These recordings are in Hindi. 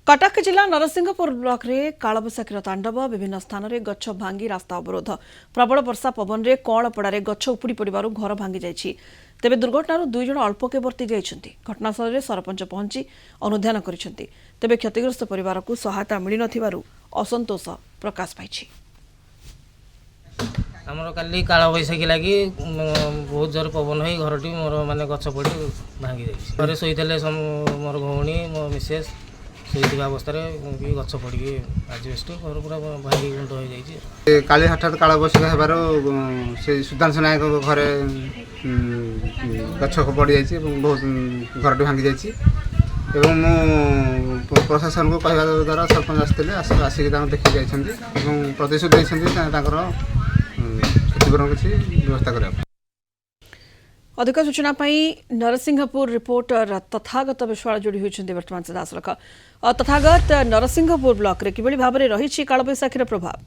कटक जिला नरसिंहपुर ब्लॉक रे कालबैशाखीर तांडव विभिन्न स्थान में गछ भांगी रास्ता अवरोध प्रबल वर्षा पवन में कलपड़े गछ उपुड़ी पड़ू घर भांगी जाइछि। तेबे दुर्घटना दुई जन अल्पके वर्ती जाइछन्ति। घटनास्थल में सरपंच पहुंची अनुध्यान करिसेंति। तेबे क्षतिग्रस्त परिवार को सहायता मिली नथिबारु असंतोष प्रकाश पाइछि। आमर काली कालबैशाखी लगी बहुत जोर पवन हो घरटी मोर माने गछ पड़ी भांगी जाइछि। घरे शोइतले मोर भौणी मो मिसेस शोइथिबा अवस्था गछ पड़ी आजबेस्ट घर पूरा भांगी गुंड हो जाइछि। काली हठात कालबैशाखी हेबार से सुधांशु नायक घरे गछ पड़ जाइछि बहुत घरटी भांगी जाइछि। एवं मु प्रशासन को कहवा द्वारा सरपंच आसते आसिक देखी जाइछन्ति प्रतिश्रुति देइछन्ति क्षतिपूरण किसी व्यवस्था करबा। अधिक सूचना नरसिंहपुर रिपोर्टर तथागत विश्वाल जोड़ी होइछन्ति वर्तमान सीधासलख। तथागत, नरसिंहपुर ब्लॉक रे किबळी भाबरे रहिछि कालबैशाखीर प्रभाव?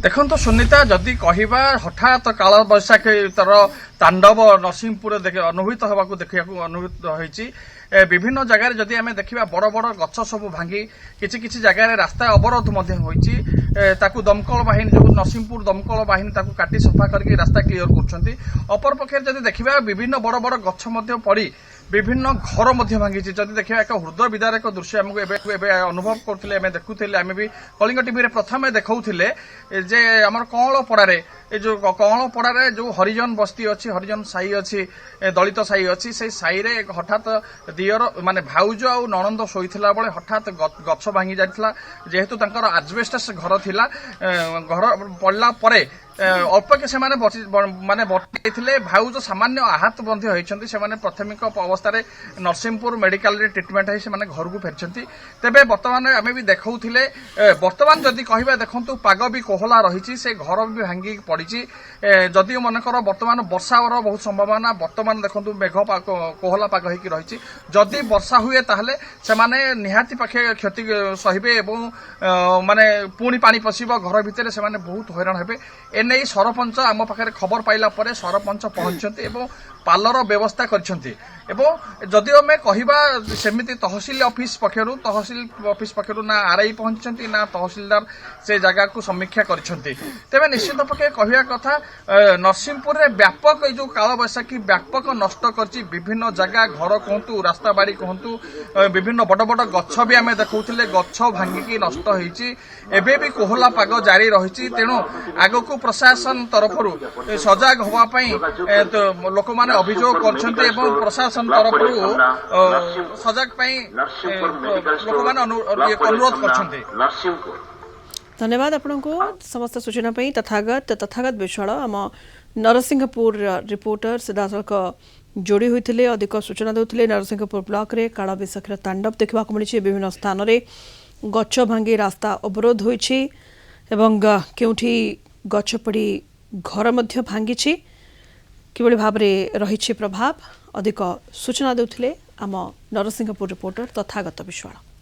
देखो सुनीता, जदि कहवा हठात कालबैशाखी तर तांडव नरसिंहपुर अनुभूत होगा देखा अनुभूत होती। विभिन्न जगार जदि आम देखा बड़ बड़ गछ सब भांगी किसी किसी जगार रास्ता अवरोध होती। दमकल बाहिनी जो नरसिंहपुर दमकल बाहिनी काटी सफा करके रास्ता क्लीयर करपक्षे जदि देखा विभिन्न बड़ बड़ गछ पड़ी विभिन्न घर भांगी। जदि देखा एक हृदय विदारक दृश्य आमको अनुभव करते देखुले आम भी कलिंग टीवी प्रथम देखुले जे आम कलपड़े जो कलपड़े जो हरिजन बस्ती अच्छी हरिजन साई अच्छी दलित साई अच्छी से साई रे हठात दियर माने भाउज आ नणंद शोइथिला बेले हठात गछ भांगी जाइथिला। जेहेतु तांकर आजबेस्टस घर थिला घर पड़ला परे अल्पके से माने बची भाउज सामान्य आहत बंधी होइछन्ति। से माने प्राथमिक अवस्था रे नरसिंहपुर मेडिकल रे ट्रीटमेंट है से माने घर को फेरछन्ति। तेबे वर्तमान आमे भी देखौथिले वर्तमान जदि कहबा देखंतु पाग भी कोहला रहिछि से घर भी भांगी पड़िछि। जदि मनकर वर्तमान वर्षार बहुत संभावना वर्तमान देखंतु मेघ कोहला पाग होइकि रहिछि। जदि वर्षा हुए ताहले से माने निहाती पाखे क्षति सहिबे एवं माने पुणी पानी पसिबो घर भितरे से माने बहुत हैरान हेबे। एने सरपंच आम पाखे खबर पाइला परे सरपंच पहुंचते एवं पालर व्यवस्था करछन्ति। एवं जदि आम कहबा सेमिति तहसील ऑफिस पक्षरु ना आरआई पहुंचछन्ति ना तहसीलदार से जगह को समीक्षा करछन्ति। तेबे निश्चित पक्षे कहवा कथा नरसिंहपुर रे व्यापक जो कालबैशाखी व्यापक नष्ट करछि। विभिन्न जगह घर कहतु रास्ता बाड़ी कहतु विभिन्न बड़ बड़ गछ भी आम देखुले गछ भांगिकी नष्ट होइछि। एबे भी कोहला पाग जारी रहिछि। तेणु आगको प्रशासन तरफरु सजग होवा पई लोक माने अभियोग करछन्ते एवं प्रशासन तरफरु सजग पई लोक माने अनुरोध करछन्ते। धन्यवाद आपको समस्त सूचना पई। तथागत विश्वाल आम नरसिंहपुर रिपोर्टर सीधासलख जोड़ी होते अधिक सूचना देउथिले। नरसिंहपुर ब्लॉक रे कालबैशाखीर तांडव देखा मिली। विभिन्न स्थान में गछ भांगी रास्ता अवरोध होइछि एवं केउठी गछ पड़ी घर मध्य भांगी किभଳି भाबरे रहिछि प्रभाव अधिक सूचना देउथिले आम नरसिंहपुर रिपोर्टर तथागत विश्वाल।